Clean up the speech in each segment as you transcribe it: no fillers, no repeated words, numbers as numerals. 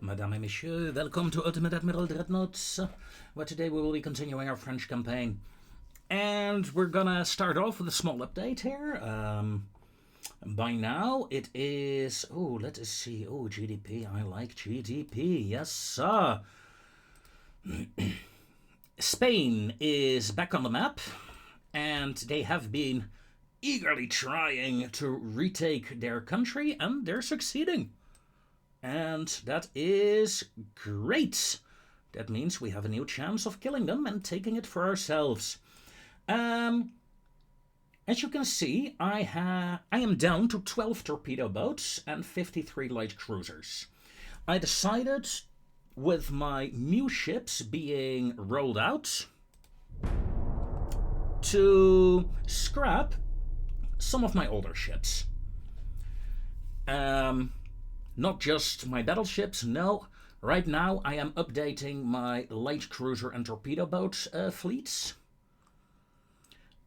Madame et Messieurs, welcome to Ultimate Admiral Dreadnoughts, where today we will be continuing our French campaign. And we're gonna start off with a small update here. By now it is... oh, let us see. Oh, GDP. I like GDP. Yes, sir. Spain is back on the map, and they have been eagerly trying to retake their country, and they're succeeding. And that is great. That means we have a new chance of killing them and taking it for ourselves. As you can see, I am down to 12 torpedo boats and 53 light cruisers. I decided, with my new ships being rolled out, to scrap some of my older ships. Not just my battleships, no. Right now I am updating my light cruiser and torpedo boat fleets.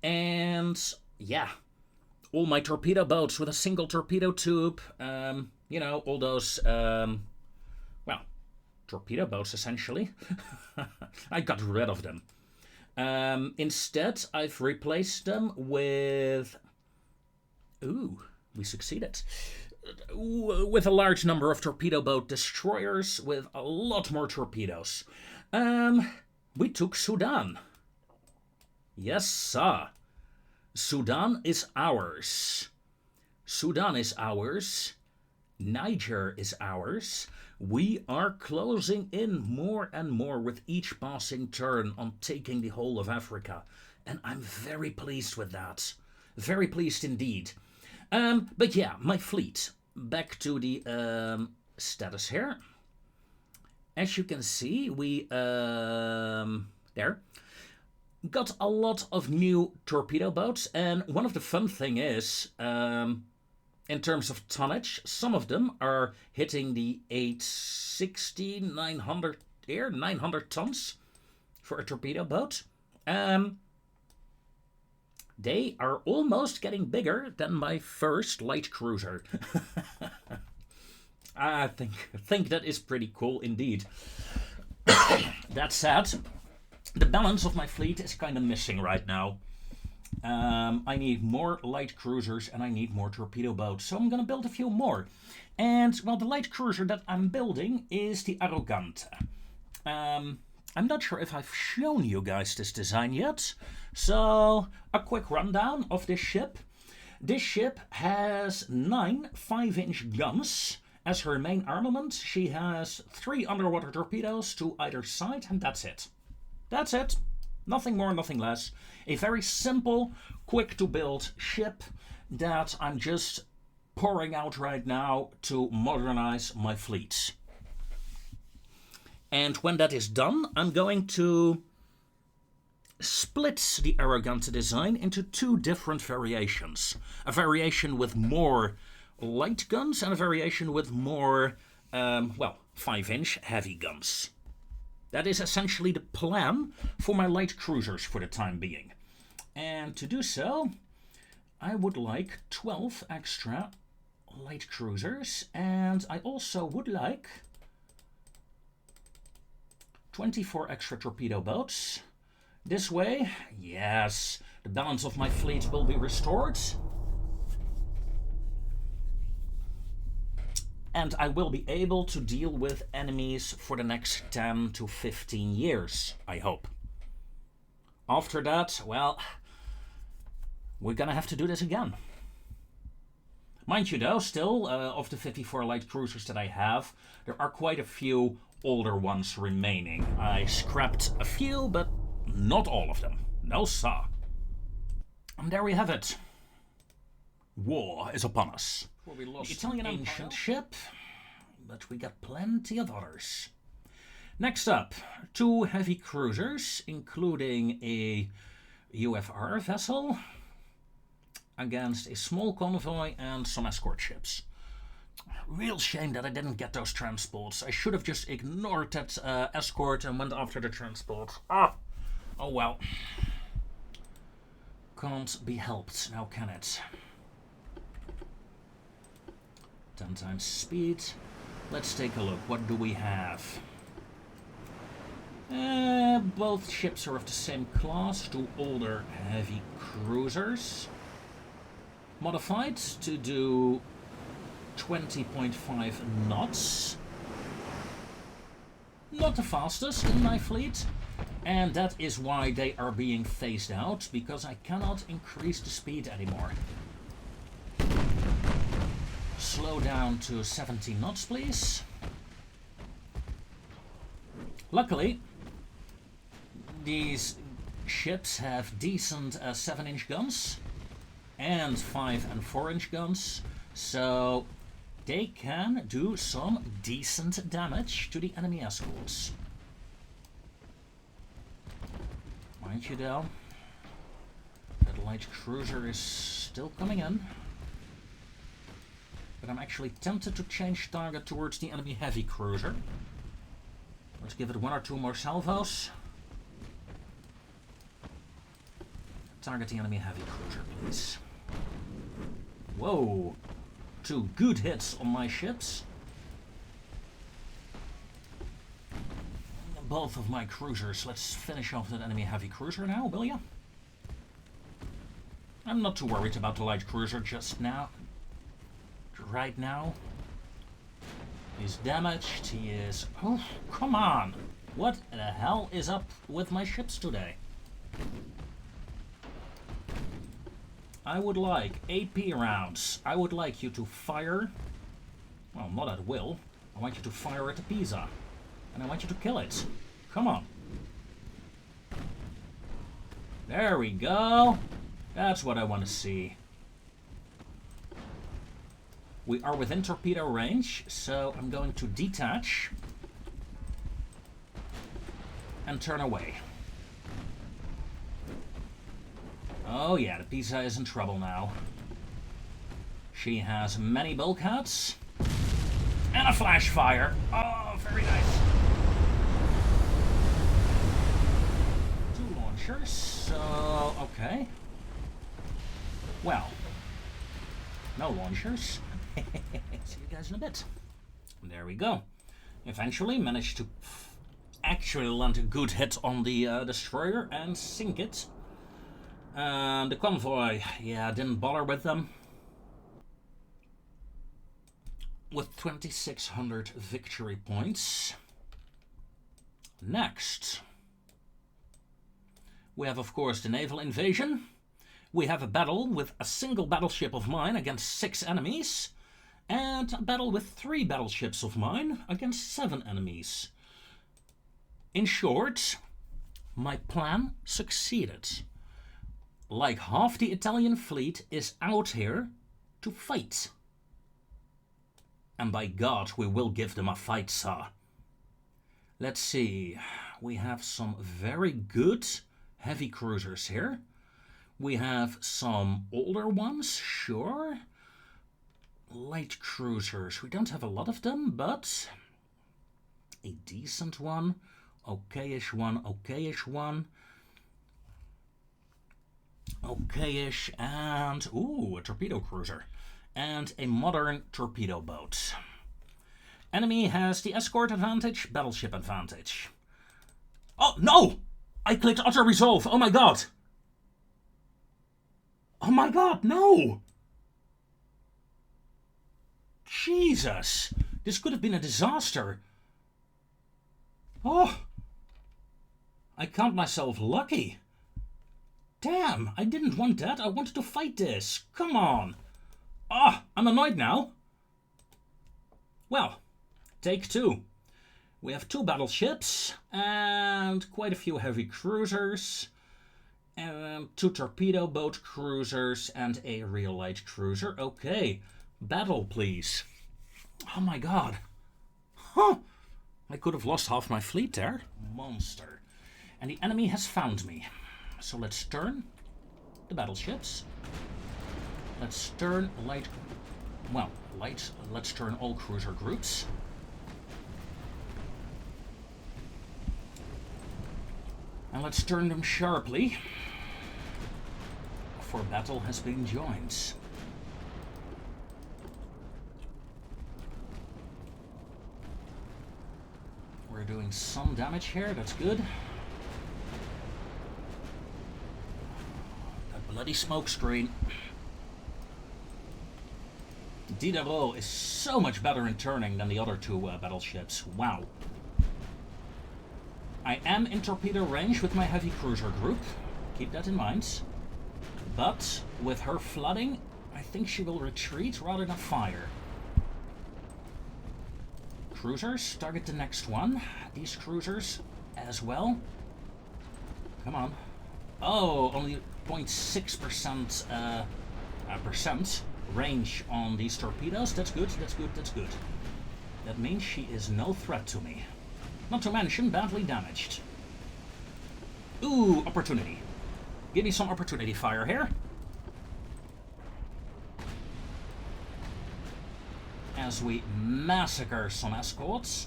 And yeah, all my torpedo boats with a single torpedo tube, you know, all those, well, torpedo boats essentially. I got rid of them. Instead, I've replaced them with... ooh, we succeeded. With a large number of torpedo boat destroyers with a lot more torpedoes. We took Sudan. Yes, sir. Sudan is ours. Sudan is ours. Niger is ours. We are closing in more and more with each passing turn on taking the whole of Africa. And I'm very pleased with that. Very pleased indeed. But yeah, my fleet. Back to the status here. As you can see, we there got a lot of new torpedo boats, and one of the fun thing is, in terms of tonnage, some of them are hitting the 860, 900 here, 900 tons for a torpedo boat. They are almost getting bigger than my first light cruiser. I think that is pretty cool indeed. That said, the balance of my fleet is kind of missing right now. I need more light cruisers and I need more torpedo boats, so I'm gonna build a few more. And, well, the light cruiser that I'm building is the Arrogante. I'm not sure if I've shown you guys this design yet, so a quick rundown of this ship. This ship has 9 5-inch guns as her main armament. She has 3 underwater torpedoes to either side, and that's it. That's it. Nothing more, nothing less. A very simple, quick to build ship that I'm just pouring out right now to modernize my fleets. And when that is done, I'm going to split the Arrogante design into 2 different variations. A variation with more light guns and a variation with more, well, 5-inch heavy guns. That is essentially the plan for my light cruisers for the time being. And to do so, I would like 12 extra light cruisers, and I also would like 24 extra torpedo boats. This way, yes, the balance of my fleet will be restored. And I will be able to deal with enemies for the next 10 to 15 years, I hope. After that, well, we're gonna have to do this again. Mind you though, still, of the 54 light cruisers that I have, there are quite a few older ones remaining. I scrapped a few, but not all of them. No, sir. And there we have it. War is upon us. Well, we lost the Italian ancient ship, but we got plenty of others. Next up, 2 heavy cruisers, including a UFR vessel, against a small convoy and some escort ships. Real shame that I didn't get those transports. I should have just ignored that escort and went after the transport. Ah! Oh well. Can't be helped, now can it? 10 times speed. Let's take a look. What do we have? Both ships are of the same class, 2 older heavy cruisers. Modified to do 20.5 knots. Not the fastest in my fleet. And that is why they are being phased out, because I cannot increase the speed anymore. Slow down to 17 knots, please. Luckily, these ships have decent 7-inch guns and 5 and 4-inch guns, so they can do some decent damage to the enemy escorts. Mind you though, that light cruiser is still coming in. But I'm actually tempted to change target towards the enemy heavy cruiser. Let's give it 1 or 2 more salvos. Target the enemy heavy cruiser, please. Whoa! 2 good hits on my ships. Both of my cruisers. Let's finish off that enemy heavy cruiser now, will ya? I'm not too worried about the light cruiser just now. Right now. He's damaged. He is... Oh, come on! What the hell is up with my ships today? I would like AP rounds. I would like you to fire... Well, not at will. I want you to fire at the Pisa. And I want you to kill it. Come on. There we go. That's what I want to see. We are within torpedo range, so I'm going to detach and turn away. Oh yeah, the Pisa is in trouble now. She has many bulkheads and a flash fire. Oh, very nice. 2 launchers, so okay. Well, no launchers. See you guys in a bit. There we go. Eventually managed to actually land a good hit on the destroyer and sink it. The convoy, yeah, didn't bother with them. With 2,600 victory points. Next, we have, of course, the naval invasion. We have a battle with a single battleship of mine against 6 enemies. And a battle with 3 battleships of mine against 7 enemies. In short, my plan succeeded. Like half the Italian fleet is out here to fight. And by God, we will give them a fight, sir. Let's see. We have some very good heavy cruisers here. We have some older ones, sure. Light cruisers. We don't have a lot of them, but a decent one. Okay-ish one. Okay-ish one. Okay-ish. And, ooh, a torpedo cruiser. And a modern torpedo boat. Enemy has the escort advantage, battleship advantage. Oh, no! I clicked auto resolve. Oh my god. Oh my god, no! Jesus! This could have been a disaster. Oh! I count myself lucky. Damn, I didn't want that. I wanted to fight this. Come on. Ah, I'm annoyed now. Well, take 2. We have 2 battleships and quite a few heavy cruisers. 2 torpedo boat cruisers and a real light cruiser. Okay, battle please. Oh my god. Huh. I could have lost half my fleet there. Monster. And the enemy has found me. So let's turn the battleships. Let's turn light... Well, light... Let's turn all cruiser groups. And let's turn them sharply. For battle has been joined. we're doing some damage here, that's good. That bloody smoke screen. Diderot is so much better in turning than the other two battleships. Wow. I am in torpedo range with my heavy cruiser group. Keep that in mind. But with her flooding, I think she will retreat rather than fire. Cruisers, target the next one. These cruisers as well. Come on. Oh, only 0.6% percent range on these torpedoes. That's good, that's good, that's good. That means she is no threat to me. Not to mention badly damaged. Ooh, opportunity. Give me some opportunity fire here. As we massacre some escorts.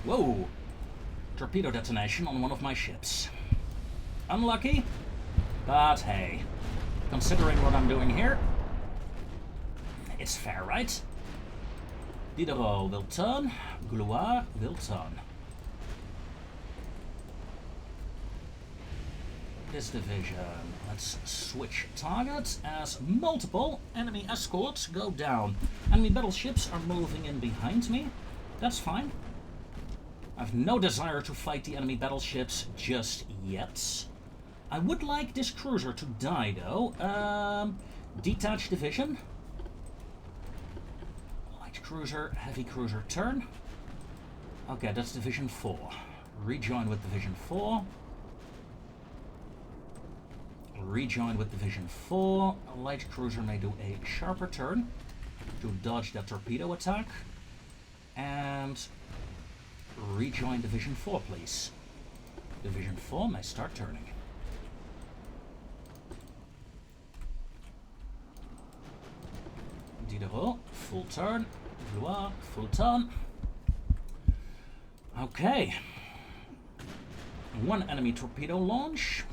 Whoa! Torpedo detonation on one of my ships. Unlucky, but hey, considering what I'm doing here, it's fair, right? Diderot will turn, Gloire will turn. This division, let's switch targets as multiple enemy escorts go down. Enemy battleships are moving in behind me. That's fine. I have no desire to fight the enemy battleships just yet. I would like this cruiser to die though. Detach division. Light cruiser, heavy cruiser turn. Okay, that's division 4. Rejoin with division 4. Rejoin with division 4. A light cruiser may do a sharper turn to dodge that torpedo attack. And rejoin division 4, please. Division 4 may start turning. Diderot, full turn. Vlois, full turn. Okay. One enemy torpedo launch.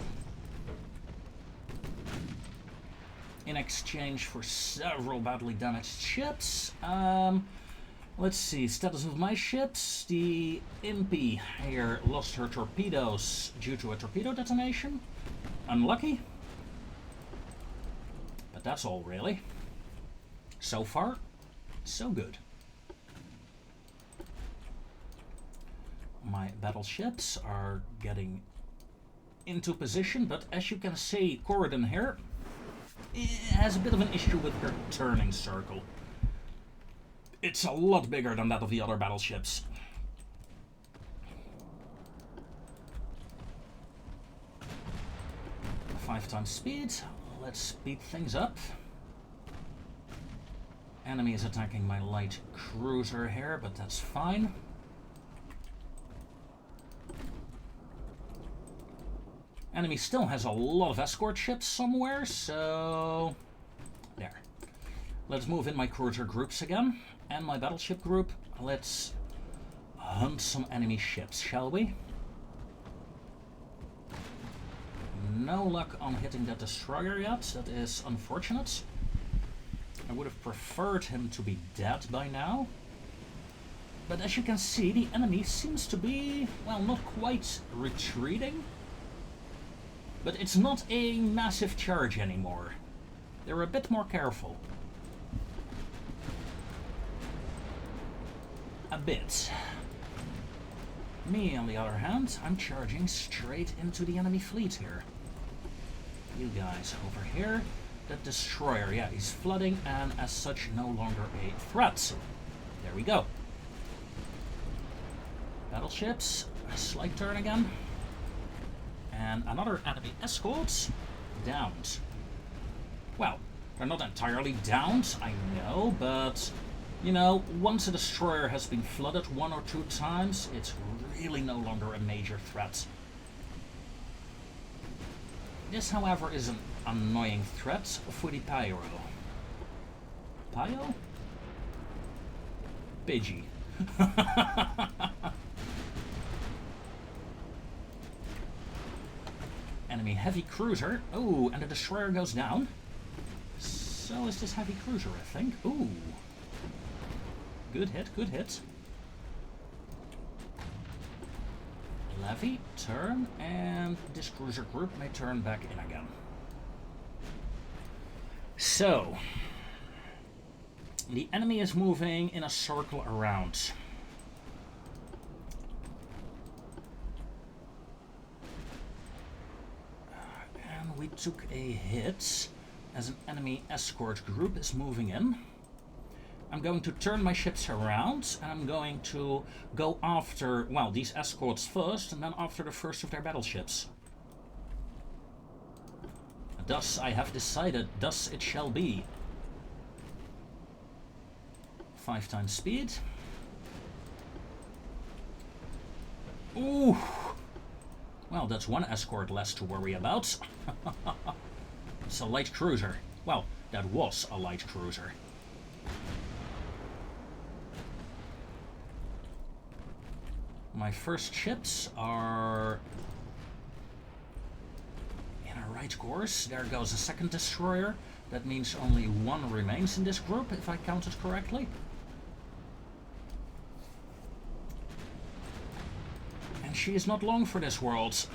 In exchange for several badly damaged ships. Let's see, status of my ships. The Impy here lost her torpedoes due to a torpedo detonation. Unlucky. But that's all really. So far, so good. My battleships are getting into position, but as you can see, Corridon here has a bit of an issue with her turning circle. It's a lot bigger than that of the other battleships. Five times speed. Let's speed things up. Enemy is attacking my light cruiser here, but that's fine. Enemy still has a lot of escort ships somewhere, so there. Let's move in my cruiser groups again, and my battleship group. Let's hunt some enemy ships, shall we? No luck on hitting that destroyer yet, that is unfortunate. I would have preferred him to be dead by now. But as you can see, the enemy seems to be, well, not quite retreating. But it's not a massive charge anymore. They're a bit more careful. A bit. Me, on the other hand, I'm charging straight into the enemy fleet here. You guys over here. That destroyer, yeah, he's flooding and as such no longer a threat. There we go. Battleships, a slight turn again. And another enemy escort downed. Well, they're not entirely downed, I know, but you know, once a destroyer has been flooded 1 or 2 times, it's really no longer a major threat. This, however, is an annoying threat for the Pyro. Pyro? Pidgey. enemy heavy cruiser. Oh, and the destroyer goes down. So is this heavy cruiser, I think. Ooh. Good hit, good hit. Levy, turn, and this cruiser group may turn back in again. So, the enemy is moving in a circle around. And we took a hit as an enemy escort group is moving in. I'm going to turn my ships around and I'm going to go after, well, these escorts first and then after the first of their battleships. Thus I have decided, thus it shall be. 5 times speed. Ooh! Well, that's one escort less to worry about. It's a light cruiser. Well, that was a light cruiser. My first ships are in a right course. There goes a second destroyer. That means only one remains in this group, if I counted correctly. And she is not long for this world.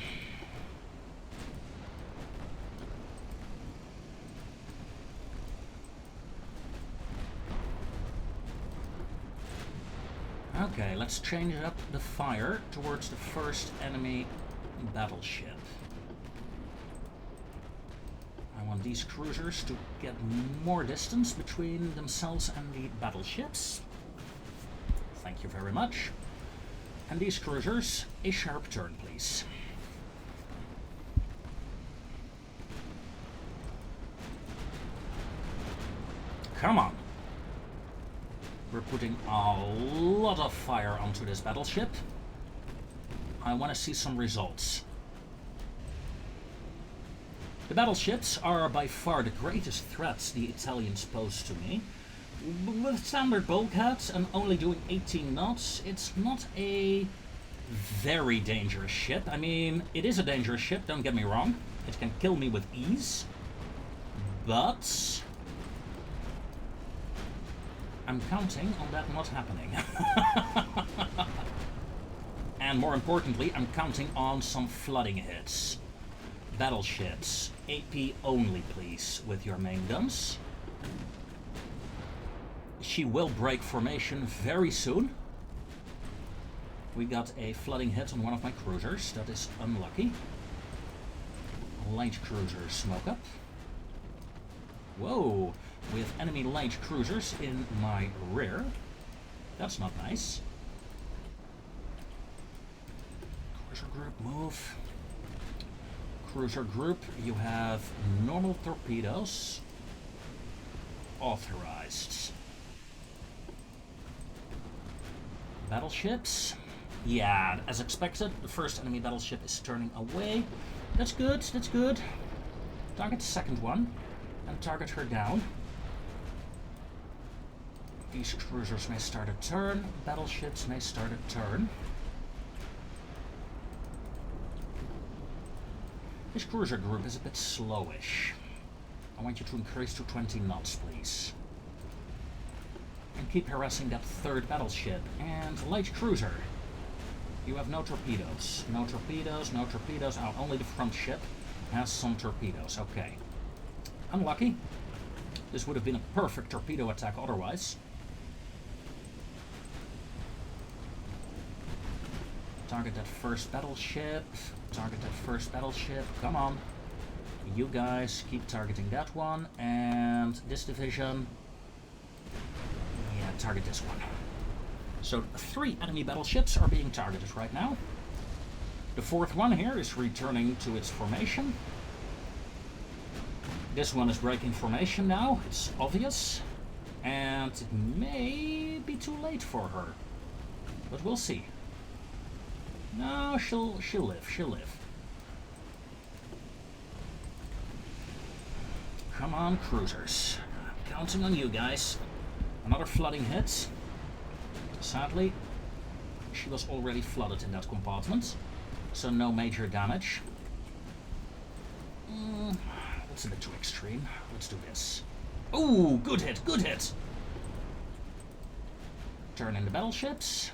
Okay, let's change up the fire towards the first enemy battleship. I want these cruisers to get more distance between themselves and the battleships. Thank you very much. And these cruisers, a sharp turn, please. Come on. We're putting a lot of fire onto this battleship. I want to see some results. The battleships are by far the greatest threats the Italians pose to me. With standard bulkheads and only doing 18 knots, it's not a very dangerous ship. I mean, it is a dangerous ship, don't get me wrong. It can kill me with ease. But I'm counting on that not happening. And more importantly, I'm counting on some flooding hits. Battleships, AP only please with your main guns. She will break formation very soon. We got a flooding hit on one of my cruisers, that is unlucky. Light cruisers smoke up. Whoa! We have enemy light cruisers in my rear. That's not nice. Cruiser group, move. Cruiser group, you have normal torpedoes. Authorized. Battleships. Yeah, as expected, the first enemy battleship is turning away. That's good, that's good. Target the second one and target her down. These cruisers may start a turn, battleships may start a turn. This cruiser group is a bit slowish. I want you to increase to 20 knots, please. And keep harassing that third battleship. And light cruiser. You have no torpedoes. No torpedoes, no torpedoes. Oh, only the front ship has some torpedoes. Okay. Unlucky. This would have been a perfect torpedo attack otherwise. Target that first battleship. Target that first battleship. Come on. You guys keep targeting that one. And this division. Yeah, target this one. So 3 enemy battleships are being targeted right now. The 4th one here is returning to its formation. This one is breaking formation now. It's obvious. And it may be too late for her. But we'll see. No, she'll live, she'll live. Come on, cruisers. I'm counting on you guys. Another flooding hit. Sadly, she was already flooded in that compartment, so no major damage. That's a bit too extreme. Let's do this. Ooh, good hit, good hit! Turn in the battleships.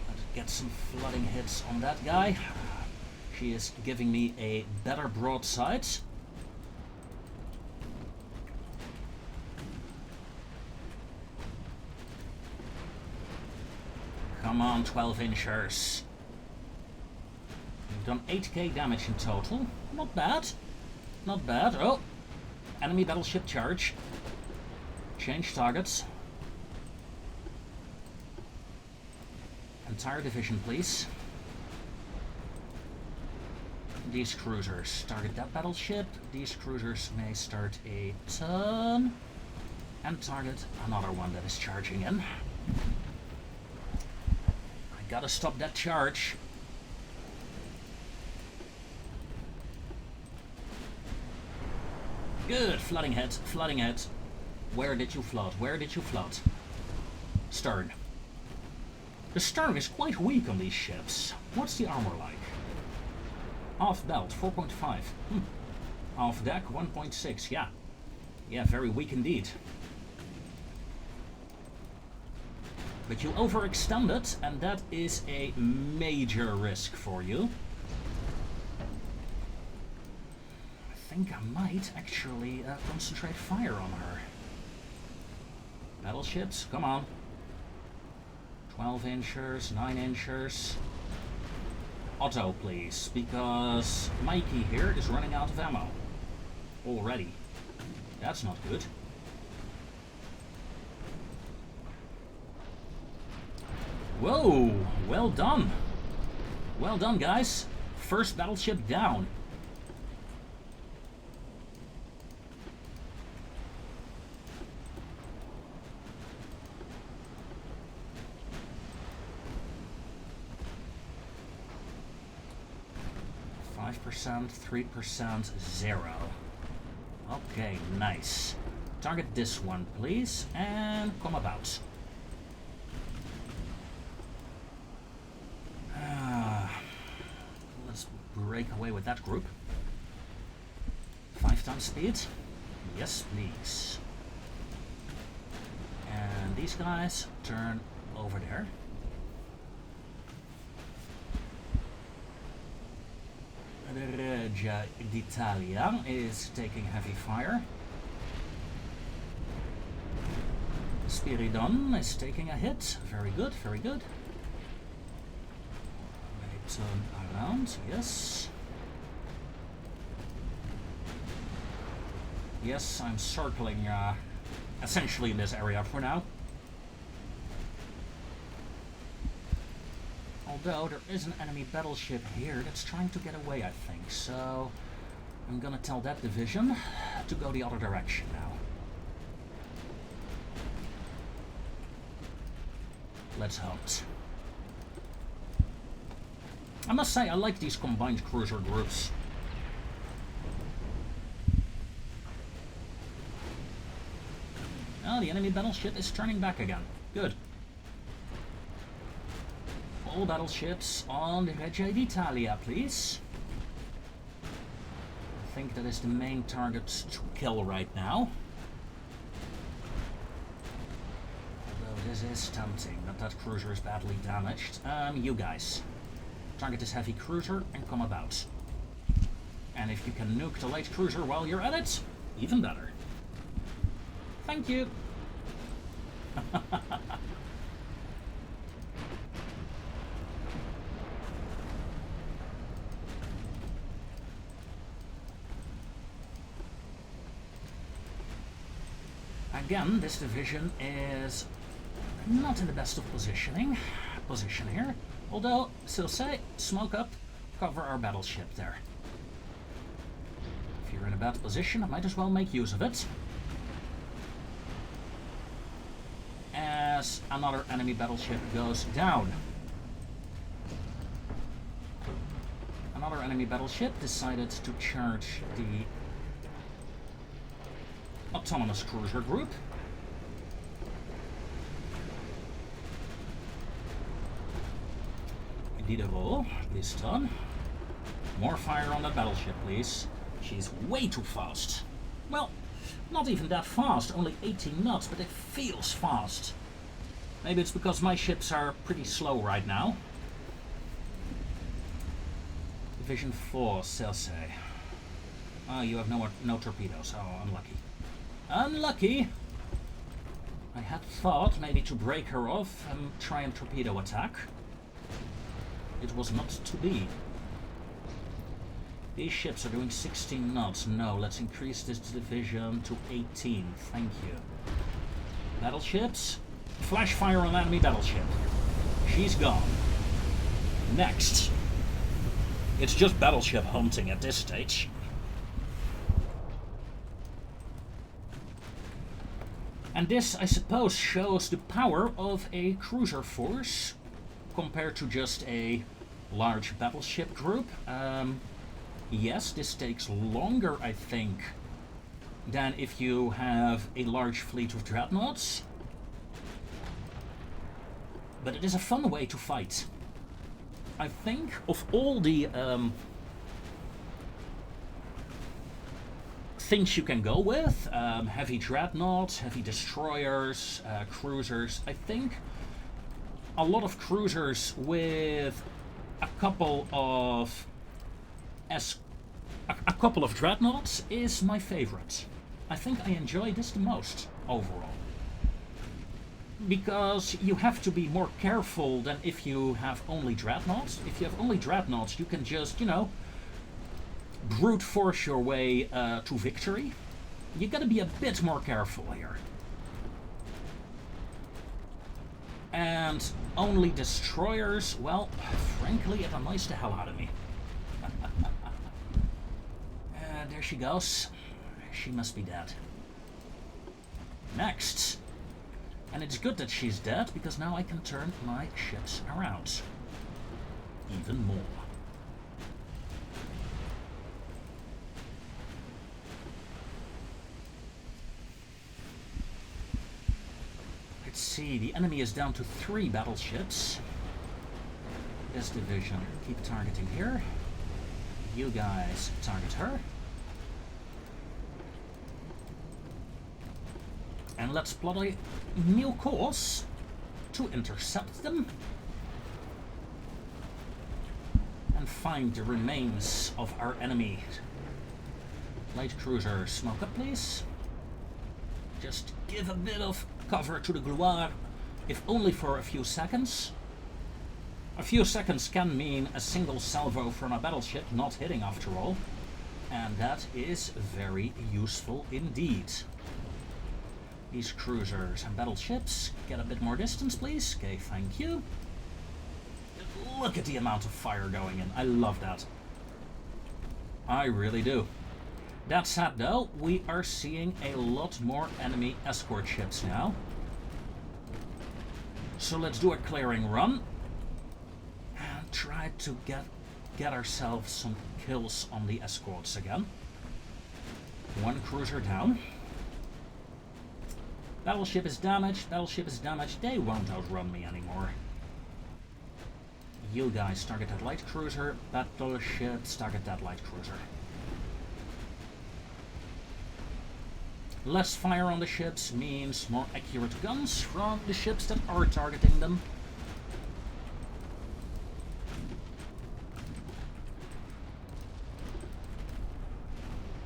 Let's get some flooding hits on that guy. She is giving me a better broadside. Come on, 12-inchers. We've done 8k damage in total. Not bad. Not bad. Oh! Enemy battleship charge. Change targets. Entire division, please. These cruisers target that battleship. These cruisers may start a turn and target another one that is charging in. I gotta stop that charge. Good, flooding head, flooding head. Where did you flood? Where did you flood? Stern. The stern is quite weak on these ships. What's the armor like? Half belt, 4.5. Half deck, 1.6. Yeah. Yeah, very weak indeed. But you overextended, and that is a major risk for you. I think I might actually concentrate fire on her. Battleships, come on. 12-inchers, 9-inchers. Auto, please, because Mikey here is running out of ammo. Already. That's not good. Whoa! Well done! Well done, guys. First battleship down. %, 3%, 0. Okay, nice. Target this one, please, and come about. Let's break away with that group. 5 times speed. Yes, please. And these guys turn over there. Regia d'Italia is taking heavy fire. Spiridon is taking a hit. Very good, very good. May turn around, yes. Yes, I'm circling essentially in this area for now. Although there is an enemy battleship here that's trying to get away, I think. So I'm gonna tell that division to go the other direction now. Let's hunt. I must say, I like these combined cruiser groups. Oh, the enemy battleship is turning back again. Good. All battleships on the Regia d'Italia, please. I think that is the main target to kill right now. Although this is tempting, that cruiser is badly damaged. You guys. Target this heavy cruiser and come about. And if you can nuke the light cruiser while you're at it, even better. Thank you. Again, this division is not in the best of position here. Although, still say, smoke up, cover our battleship there. If you're in a bad position, I might as well make use of it. As another enemy battleship goes down. Another enemy battleship decided to charge the autonomous cruiser group. torpedo. Please turn. More fire on that battleship, please. She's way too fast. Well, not even that fast, only 18 knots, but it feels fast. Maybe it's because my ships are pretty slow right now. Division 4, Circe. Ah, you have no torpedoes. Oh, unlucky. Unlucky! I had thought maybe to break her off and try and torpedo attack. It was not to be. These ships are doing 16 knots. No, let's increase this division to 18. Thank you. Battleships. Flash fire on enemy battleship. She's gone. Next. It's just battleship hunting at this stage. And this, I suppose, shows the power of a cruiser force compared to just a large battleship group. Yes, this takes longer, I think, than if you have a large fleet of dreadnoughts. But it is a fun way to fight. I think of all the things you can go with, heavy dreadnoughts, heavy destroyers, cruisers, I think a lot of cruisers with a couple of dreadnoughts is my favorite. I think I enjoy this the most overall. Because you have to be more careful than if you have only dreadnoughts. If you have only dreadnoughts, you can just, you know, brute force your way to victory. You gotta be a bit more careful here. And only destroyers, well, frankly, it annoys the hell out of me. There she goes. She must be dead. Next. And it's good that she's dead, because now I can turn my ships around. Even more. Let's see, the enemy is down to 3 battleships. This division, keep targeting here. You guys target her. And let's plot a new course to intercept them and find the remains of our enemy. Light cruiser, smoke up please. Just give a bit of cover to the Gloire, if only for a few seconds. A few seconds can mean a single salvo from a battleship not hitting after all, and that is very useful indeed. These cruisers and battleships, get a bit more distance please. Okay, thank you. Look at the amount of fire going in. I love that. I really do. That said though, we are seeing a lot more enemy escort ships now. So let's do a clearing run and try to get ourselves some kills on the escorts again. 1 cruiser down. Battleship is damaged, they won't outrun me anymore. You guys target that light cruiser, battleships target that light cruiser. Less fire on the ships means more accurate guns from the ships that are targeting them.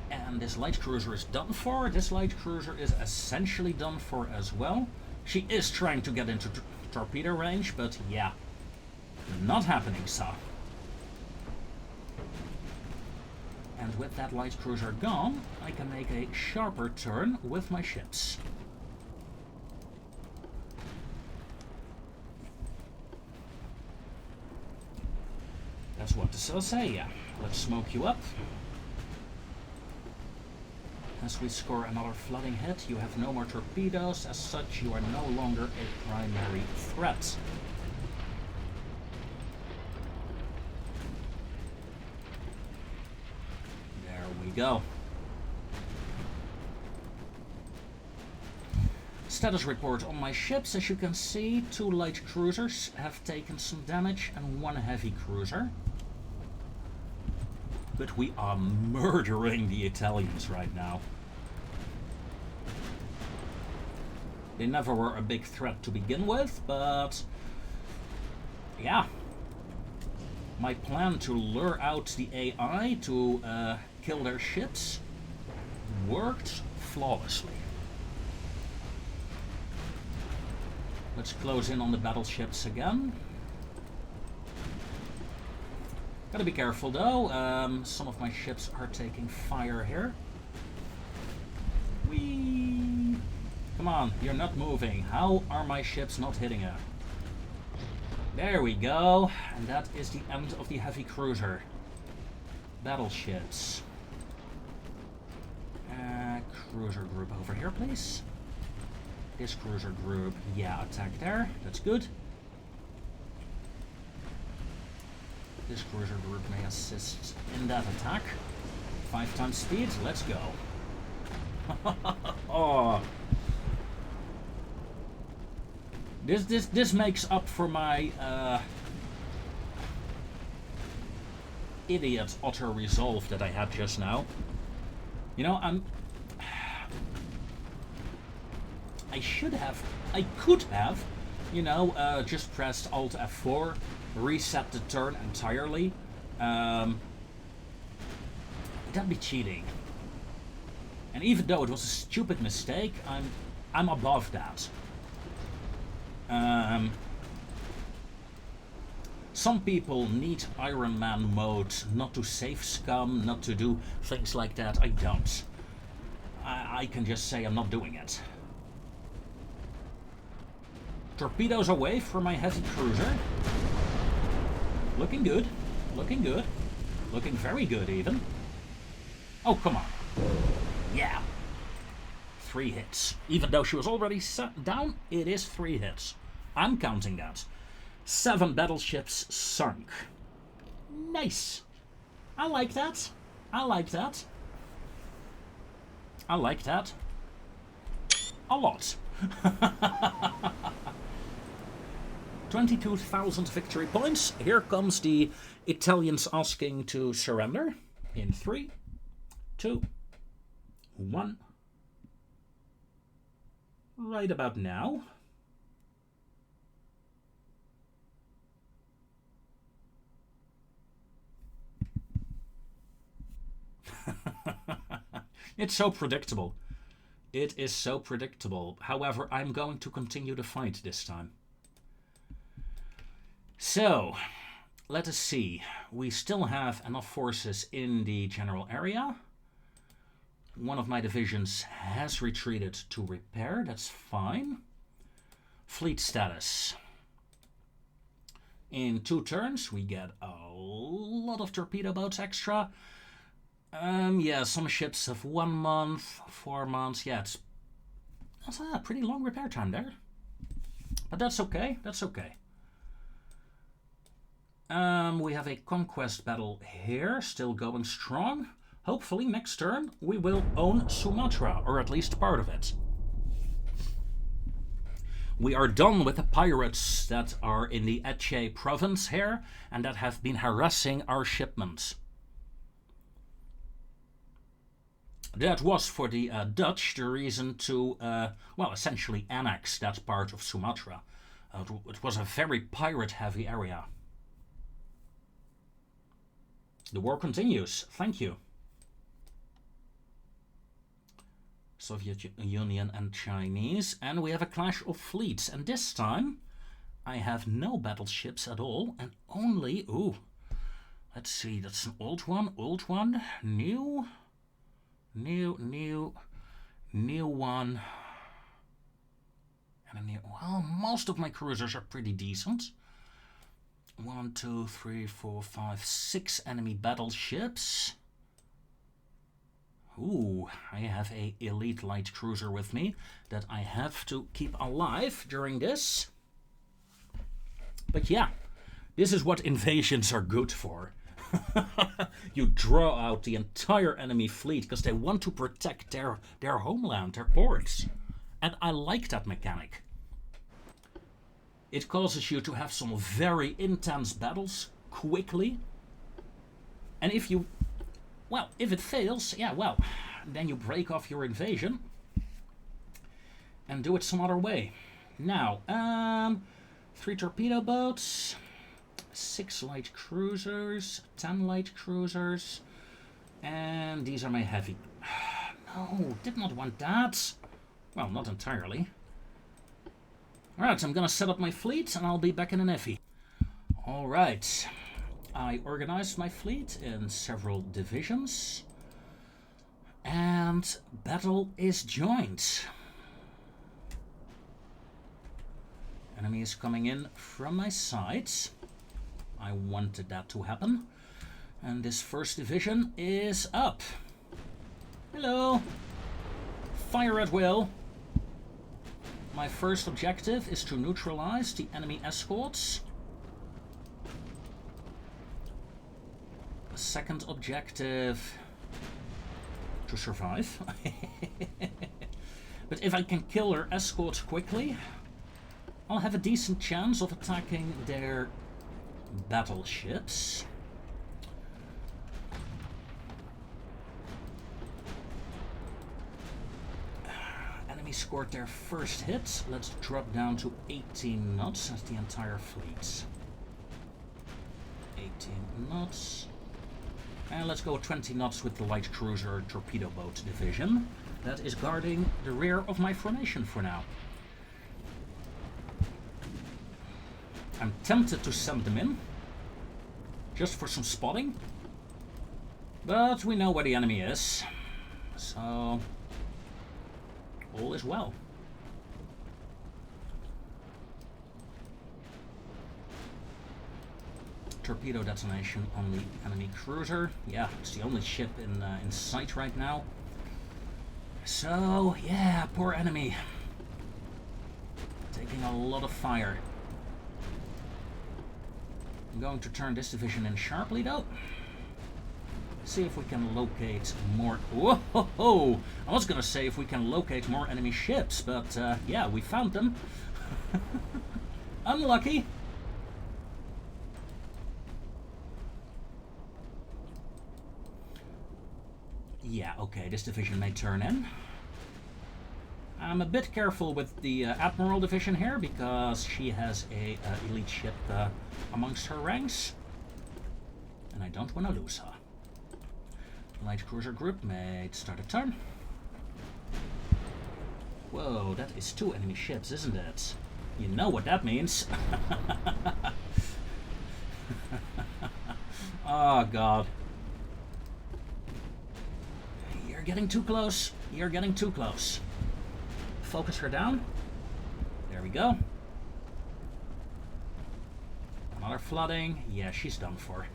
And this light cruiser is done for. This light cruiser is essentially done for as well. She is trying to get into torpedo range, but yeah, not happening so. And with that light cruiser gone, I can make a sharper turn with my ships. That's what the cells say, yeah. Let's smoke you up. As we score another flooding hit, you have no more torpedoes. As such, you are no longer a primary threat. There we go. Status report on my ships. As you can see, 2 light cruisers have taken some damage and 1 heavy cruiser. But we are murdering the Italians right now. They never were a big threat to begin with, but yeah. My plan to lure out the AI to kill their ships worked flawlessly. Let's close in on the battleships again. Gotta be careful though, some of my ships are taking fire here. Whee! Come on, you're not moving. How are my ships not hitting it? There we go, and that is the end of the heavy cruiser. Battleships. Cruiser group over here, please. This cruiser group, yeah, attack there. That's good. This cruiser group may assist in that attack. 5 times speed, let's go. Oh. This makes up for my idiot auto resolve that I had just now. You know, I could have, you know, just pressed Alt F4, reset the turn entirely. That'd be cheating. And even though it was a stupid mistake, I'm above that. Some people need Iron Man mode not to save scum, not to do things like that. I don't. I can just say I'm not doing it. Torpedoes away from my heavy cruiser. Looking good. Looking good. Looking very good even. Oh, come on. Yeah. 3 hits. Even though she was already set down, it is 3 hits. I'm counting that. 7 battleships sunk. Nice. I like that. I like that. I like that. A lot. 22,000 victory points. Here comes the Italians asking to surrender. In 3, 2, 1. Right about now. It's so predictable. It is so predictable. However, I'm going to continue the fight this time. So, let us see. We still have enough forces in the general area. One of my divisions has retreated to repair. That's fine. Fleet status. In 2 turns, we get a lot of torpedo boats extra. Yeah, some ships have 1 month, 4 months. Yeah, that's a pretty long repair time there. But that's okay. That's okay. We have a conquest battle here, still going strong. Hopefully next turn we will own Sumatra, or at least part of it. We are done with the pirates that are in the Aceh province here, and that have been harassing our shipments. That was for the Dutch the reason to, well, essentially annex that part of Sumatra. It was a very pirate-heavy area. The war continues. Thank you. Soviet Union and Chinese. And we have a clash of fleets. And this time, I have no battleships at all. And only... Ooh. Let's see. That's an old one. Old one. New one. And a new... Well, most of my cruisers are pretty decent. 1, 2, 3, 4, 5, 6 enemy battleships. Ooh, I have a elite light cruiser with me that I have to keep alive during this. But yeah, this is what invasions are good for. You draw out the entire enemy fleet because they want to protect their homeland, their ports. And I like that mechanic. It causes you to have some very intense battles quickly. And if you, well, if it fails, yeah, well, then you break off your invasion and do it some other way. Now, 3 torpedo boats, 6 light cruisers, 10 light cruisers, and these are my heavy. No, did not want that. Well, not entirely. Alright, I'm gonna set up my fleet and I'll be back in an effie. Alright, I organized my fleet in several divisions and battle is joined. Enemy is coming in from my side. I wanted that to happen. And this first division is up. Hello. Fire at will. My first objective is to neutralize the enemy escorts. The second objective, to survive. But if I can kill their escorts quickly, I'll have a decent chance of attacking their battleships. Enemy scored their first hit. Let's drop down to 18 knots as the entire fleet. 18 knots. And let's go 20 knots with the light cruiser torpedo boat division. That is guarding the rear of my formation for now. I'm tempted to send them in, just for some spotting, but we know where the enemy is, so all is well. Torpedo detonation on the enemy cruiser. Yeah, it's the only ship in sight right now. So, yeah, poor enemy. Taking a lot of fire. I'm going to turn this division in sharply though. See if we can locate more. Whoa! I was gonna say if we can locate more enemy ships, but yeah, we found them. Unlucky. Yeah, okay, this division may turn in. I'm a bit careful with the Admiral division here because she has a elite ship amongst her ranks, and I don't want to lose her. Light cruiser group may start a turn. Whoa, that is 2 enemy ships, isn't it? You know what that means. Oh god. You're getting too close. You're getting too close. Focus her down. There we go. Another flooding. Yeah, she's done for.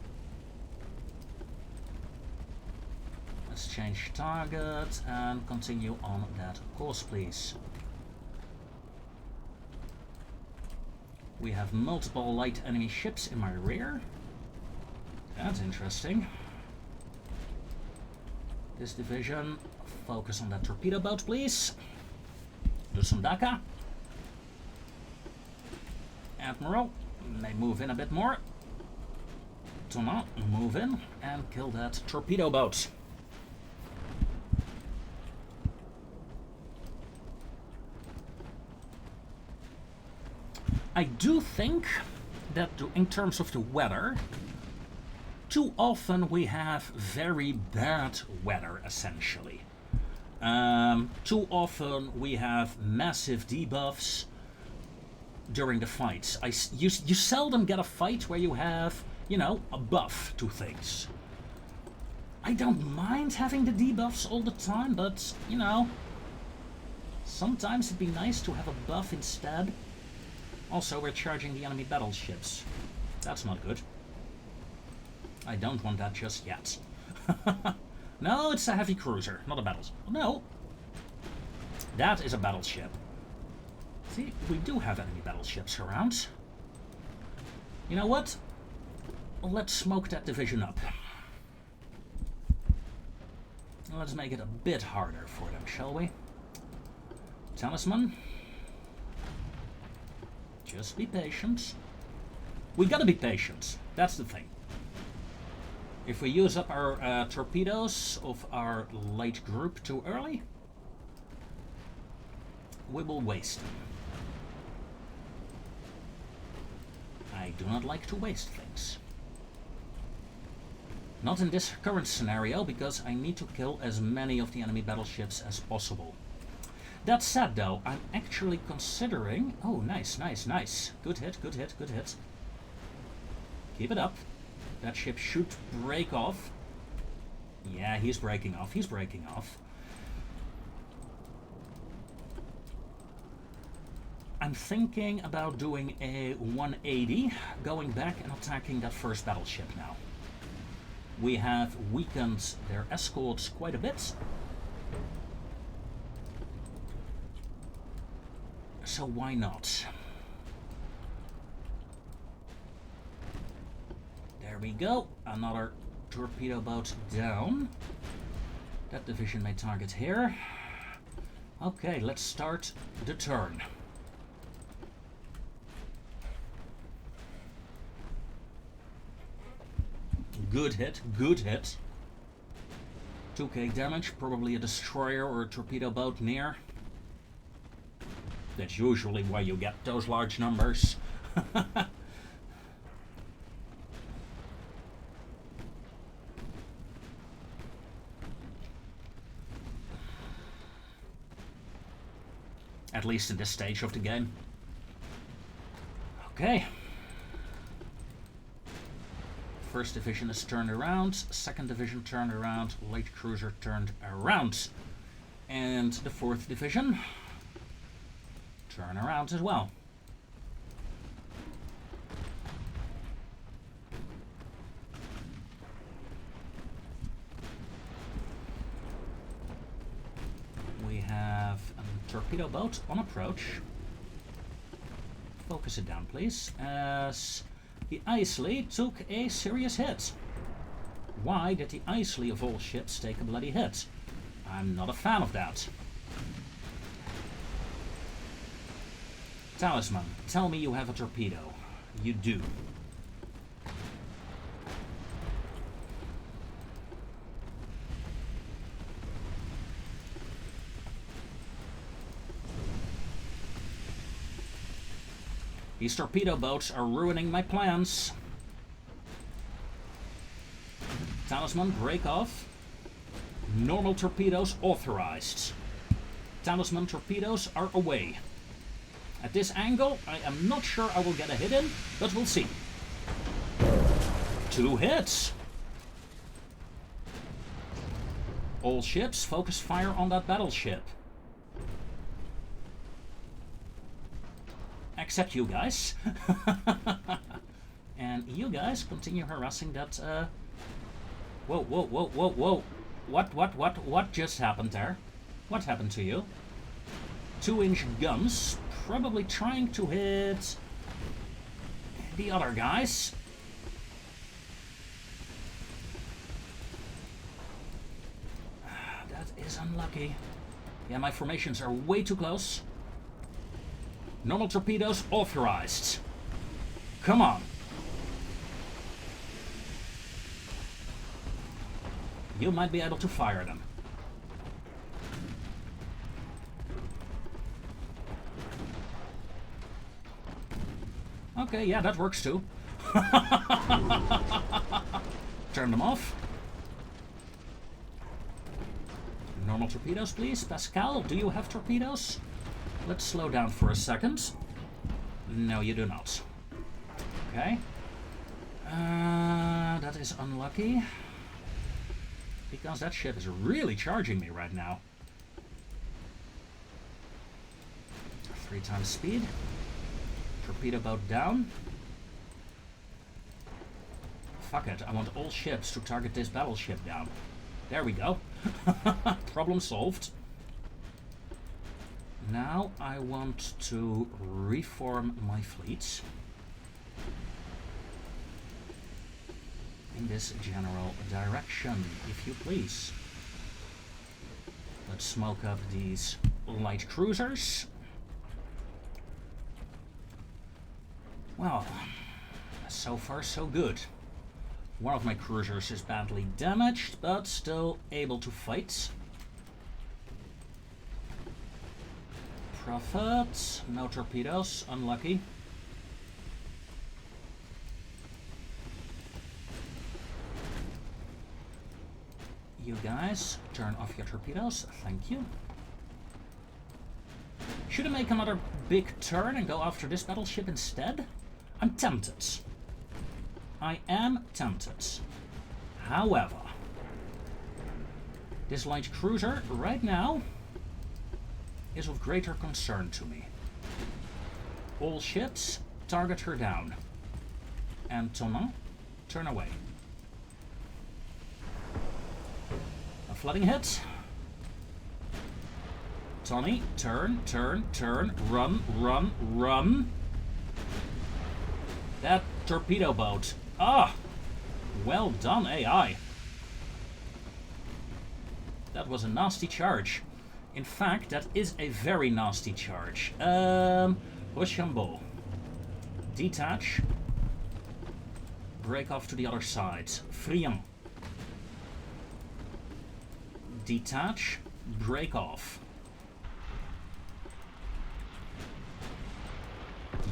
Let's change target and continue on that course, please. We have multiple light enemy ships in my rear. That's interesting. This division, focus on that torpedo boat, please. Do some Daka. Admiral may move in a bit more. Thomas, move in and kill that torpedo boat. I do think that in terms of the weather, too often we have very bad weather, essentially. Too often we have massive debuffs during the fights. You seldom get a fight where you have, you know, a buff to things. I don't mind having the debuffs all the time, but, you know, sometimes it'd be nice to have a buff instead. Also, we're charging the enemy battleships. That's not good. I don't want that just yet. No, it's a heavy cruiser, not a battleship. No. That is a battleship. See, we do have enemy battleships around. You know what? Let's smoke that division up. Let's make it a bit harder for them, shall we? Talisman. Just be patient. We gotta be patient. That's the thing. If we use up our torpedoes of our light group too early, we will waste them. I do not like to waste things. Not in this current scenario, because I need to kill as many of the enemy battleships as possible. That said, though, I'm actually considering... Oh, nice, nice, nice. Good hit, good hit, good hit. Keep it up. That ship should break off. Yeah, he's breaking off, he's breaking off. I'm thinking about doing a 180, going back and attacking that first battleship now. We have weakened their escorts quite a bit. So why not? There we go. Another torpedo boat down. That division may target here. Okay, let's start the turn. Good hit, good hit. 2k damage, probably a destroyer or a torpedo boat near. That's usually why you get those large numbers. At least in this stage of the game. Okay. First division is turned around, second division turned around, light cruiser turned around. And the fourth division turn around as well. We have a torpedo boat on approach. Focus it down, please, as the Isley took a serious hit. Why did the Isley of all ships take a bloody hit? I'm not a fan of that. Talisman, tell me you have a torpedo. You do. These torpedo boats are ruining my plans. Talisman, break off. Normal torpedoes authorized. Talisman torpedoes are away. At this angle, I am not sure I will get a hit in, but we'll see. 2 hits. All ships, focus fire on that battleship. Except you guys. And you guys continue harassing that, Whoa, whoa, whoa, whoa, whoa. What just happened there? What happened to you? 2-inch guns, probably trying to hit the other guys. That is unlucky. Yeah, my formations are way too close. Normal torpedoes authorized. Come on. You might be able to fire them. Okay, yeah, that works too. Turn them off. Normal torpedoes, please. Pascal, do you have torpedoes? Let's slow down for a second. No, you do not. Okay. That is unlucky. Because that ship is really charging me right now. 3 times speed. Torpedo boat down. Fuck it, I want all ships to target this battleship down. There we go. Problem solved. Now I want to reform my fleet in this general direction, if you please. Let's smoke up these light cruisers. Well, so far so good. One of my cruisers is badly damaged, but still able to fight. Prophet, no torpedoes, unlucky. You guys, turn off your torpedoes, thank you. Should I make another big turn and go after this battleship instead? I'm tempted. I am tempted. However, this light cruiser right now is of greater concern to me. All ships, target her down. And Tonin, turn away. A flooding hit. Tony, turn, turn, turn, run, run, run. That torpedo boat. Ah! Well done, AI. That was a nasty charge. In fact, that is a very nasty charge. Rochambeau. Detach. Break off to the other side. Friant. Detach. Break off.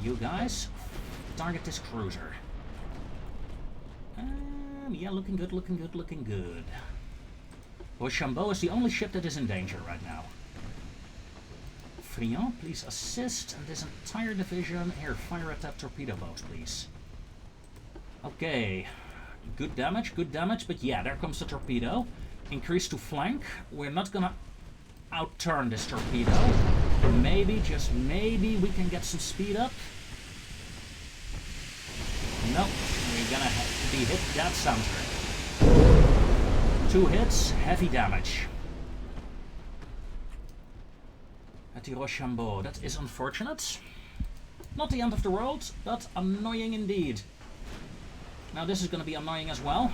You guys, target this cruiser. Yeah, looking good, looking good, looking good. Rochambeau is the only ship that is in danger right now. Friant, please assist this entire division. Here, fire at that torpedo boat, please. Okay, good damage, but yeah, there comes the torpedo. Increase to flank. We're not gonna outturn this torpedo. Maybe, just maybe, we can get some speed up. Nope, we're gonna be hit dead center. 2 hits, heavy damage. At the Rochambeau, that is unfortunate. Not the end of the world, but annoying indeed. Now this is gonna be annoying as well.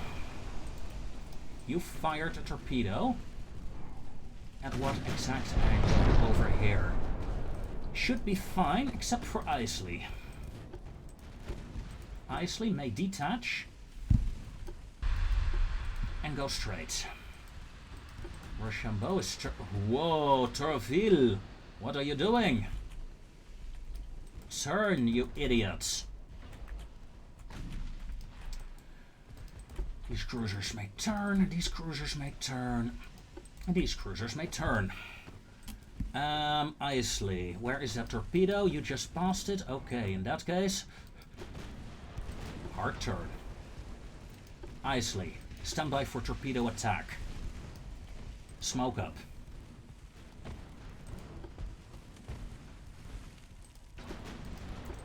You fired a torpedo. At what exact angle? Over here. Should be fine, except for Isley. Isley may detach and go straight. Rochambeau is... Whoa, Tourville! What are you doing? Turn, you idiots! These cruisers may turn, these cruisers may turn, and these cruisers may turn. Isley, where is that torpedo? You just passed it? Okay, in that case... Hard turn. Isley, stand by for torpedo attack. Smoke up.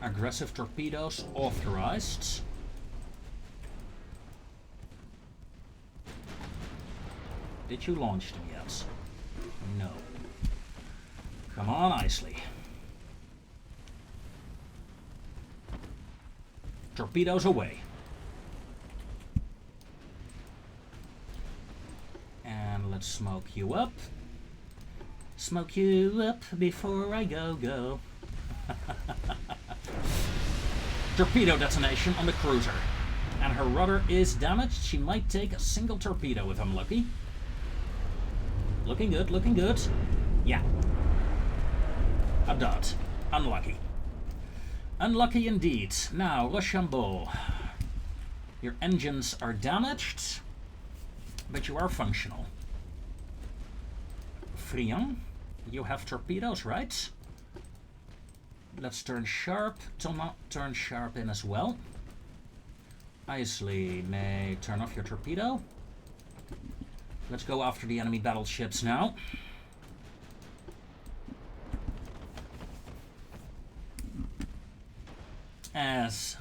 Aggressive torpedoes authorized. Did you launch them yet? No. Come on, Isley. Torpedoes away. And let's smoke you up. Smoke you up before I go. Torpedo detonation on the cruiser. And her rudder is damaged. She might take a single torpedo if I'm lucky. Looking good, looking good. Yeah. A dot. Unlucky. Unlucky indeed. Now, Rochambeau. Your engines are damaged, but you are functional. Friant, you have torpedoes, right? Let's turn sharp. Thomas, turn sharp in as well. Isley may turn off your torpedo. Let's go after the enemy battleships now. As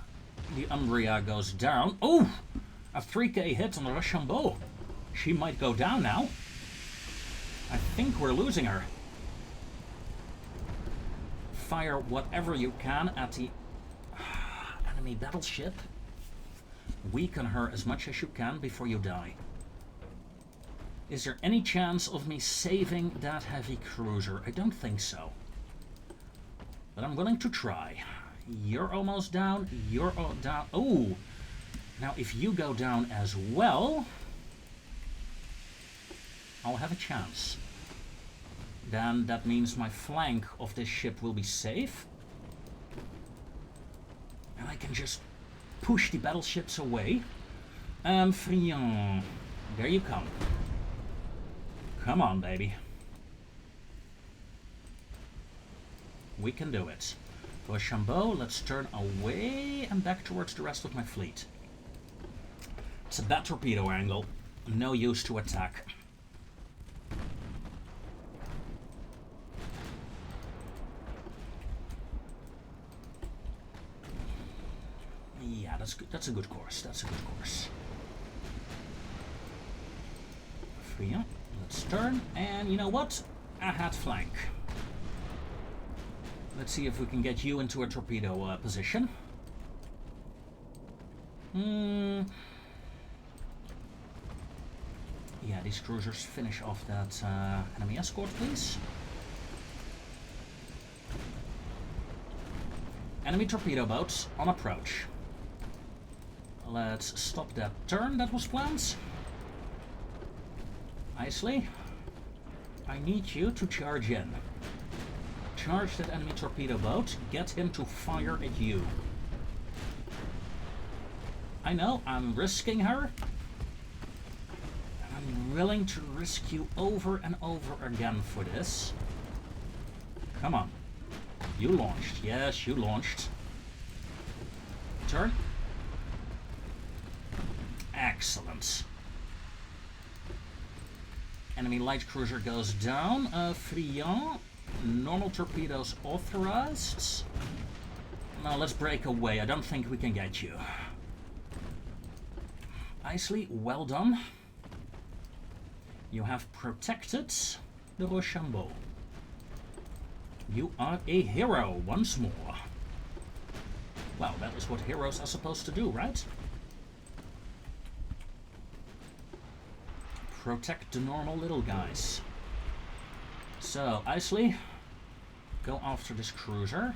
the Umbria goes down. Oh! A 3K hit on the Rochambeau. She might go down now. I think we're losing her. Fire whatever you can at the enemy battleship. Weaken her as much as you can before you die. Is there any chance of me saving that heavy cruiser? I don't think so. But I'm willing to try. You're almost down. You're down. Oh! Now, if you go down as well, I'll have a chance. Then that means my flank of this ship will be safe. And I can just push the battleships away. Friand, there you come. Come on, baby. We can do it. Rochambeau, let's turn away and back towards the rest of my fleet. It's a bad torpedo angle. No use to attack. Yeah, that's good. That's a good course. That's a good course. Friand, let's turn. And you know what? Ahead flank. Let's see if we can get you into a torpedo position. Yeah, these cruisers finish off that enemy escort, please. Enemy torpedo boats on approach. Let's stop that turn that was planned. Isley, I need you to charge in. Charge that enemy torpedo boat, get him to fire at you. I know, I'm risking her. And I'm willing to risk you over and over again for this. Come on. You launched. Yes, you launched. Turn. Excellent. Enemy light cruiser goes down. Friand. Normal torpedoes authorized. Now let's break away. I don't think we can get you. Isley, well done. You have protected the Rochambeau. You are a hero once more. Well, that is what heroes are supposed to do, right? Protect the normal little guys. So, Isley, go after this cruiser.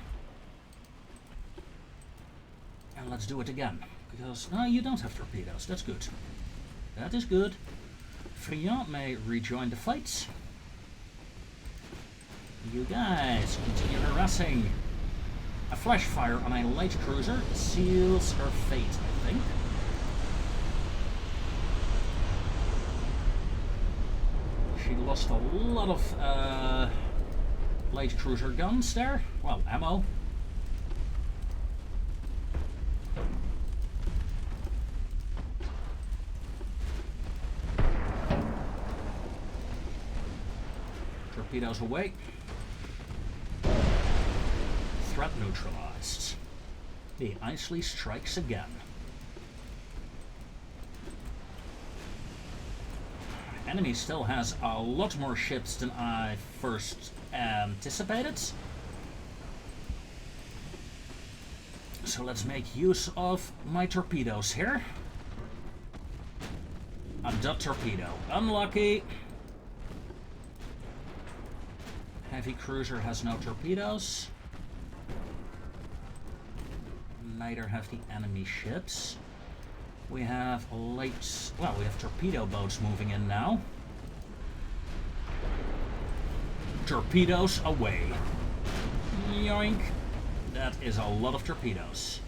And let's do it again. Because, no, you don't have torpedoes. That's good. That is good. Friand may rejoin the fight. You guys continue harassing. A flash fire on a light cruiser seals her fate, I think. She lost a lot of light cruiser guns there. Well, ammo. Torpedoes away. Threat neutralized. The Isley strikes again. Enemy still has a lot more ships than I first anticipated. So let's make use of my torpedoes here. A dud torpedo. Unlucky. Heavy cruiser has no torpedoes. Neither have the enemy ships. We have light... Well, we have torpedo boats moving in now. Torpedoes away. Yoink. That is a lot of torpedoes.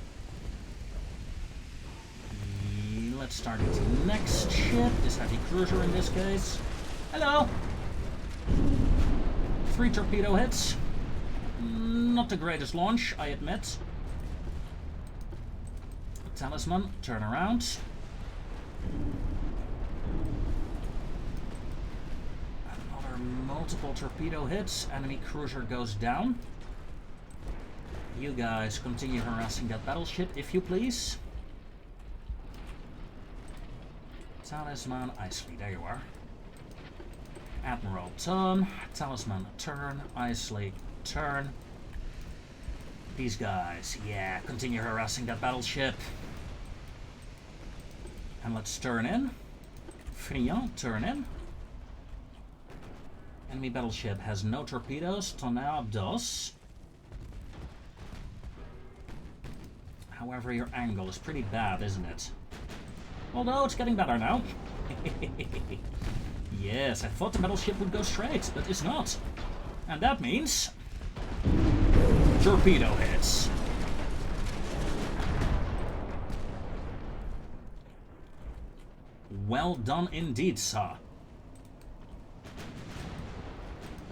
Let's target the next ship. This heavy cruiser in this case. Hello! 3 torpedo hits. Not the greatest launch, I admit. Talisman, turn around. Another multiple torpedo hits. Enemy cruiser goes down. You guys continue harassing that battleship, if you please. Talisman, Isley, there you are. Admiral, turn. Talisman, turn. Isley, turn. These guys, yeah, continue harassing that battleship. And let's turn in. Friand, turn in. Enemy battleship has no torpedoes. Tonnerre does. However, your angle is pretty bad, isn't it? Although it's getting better now. Yes, I thought the battleship would go straight, but it's not. And that means... torpedo hits. Well done indeed, sir.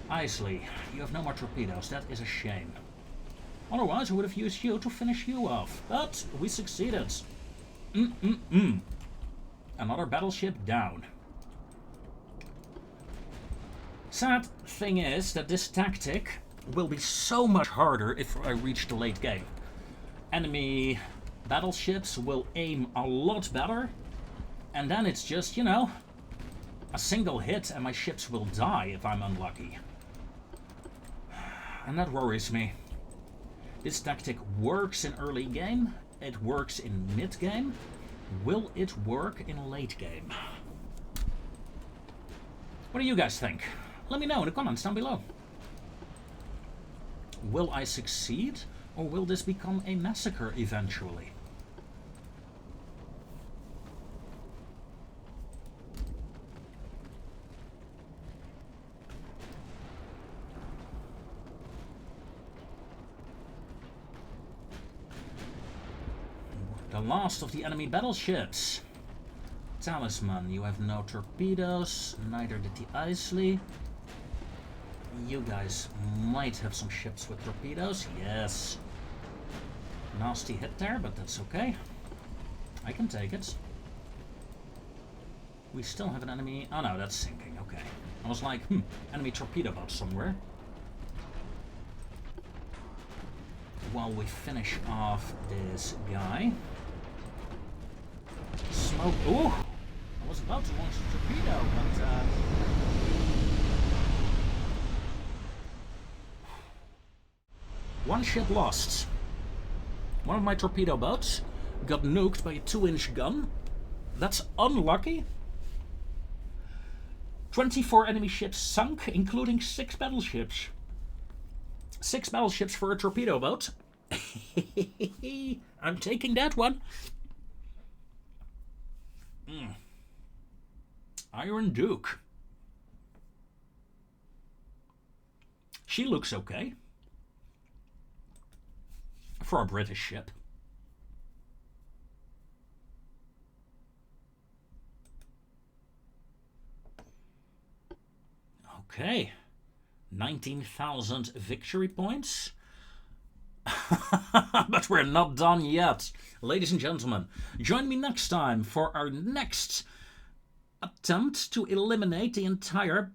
Isley, you have no more torpedoes. That is a shame. Otherwise, I would have used you to finish you off. But we succeeded. Another battleship down. Sad thing is that this tactic will be so much harder if I reach the late game. Enemy battleships will aim a lot better. And then it's just, you know, a single hit and my ships will die if I'm unlucky. And that worries me. This tactic works in early game. It works in mid game. Will it work in late game? What do you guys think? Let me know in the comments down below. Will I succeed, or will this become a massacre eventually? The last of the enemy battleships. Talisman, you have no torpedoes, neither did the Isley. You guys might have some ships with torpedoes, yes. Nasty hit there, but that's okay. I can take it. We still have an enemy... oh no, that's sinking, okay. I was like, enemy torpedo boat somewhere. While we finish off this guy. Smoke... ooh! I was about to launch a torpedo, but... one ship lost. One of my torpedo boats got nuked by a 2-inch gun. That's unlucky. 24 enemy ships sunk, including 6 battleships. 6 battleships for a torpedo boat. I'm taking that one. Iron Duke. She looks okay. For a British ship. Okay. 19,000 victory points. But we're not done yet. Ladies and gentlemen, join me next time for our next attempt to eliminate the entire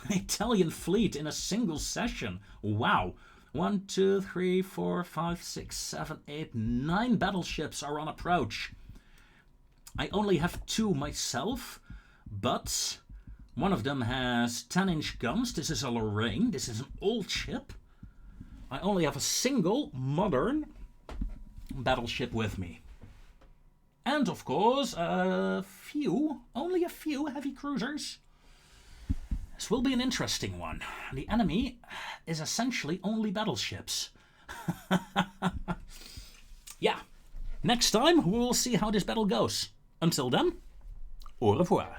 Italian fleet in a single session. Wow. 1, 2, 3, 4, 5, 6, 7, 8, 9 battleships are on approach. I only have 2 myself, but one of them has 10-inch guns. This is a Lorraine. This is an old ship. I only have a single modern battleship with me. And of course, only a few heavy cruisers. This will be an interesting one. The enemy is essentially only battleships. Yeah, next time we will see how this battle goes. Until then, au revoir.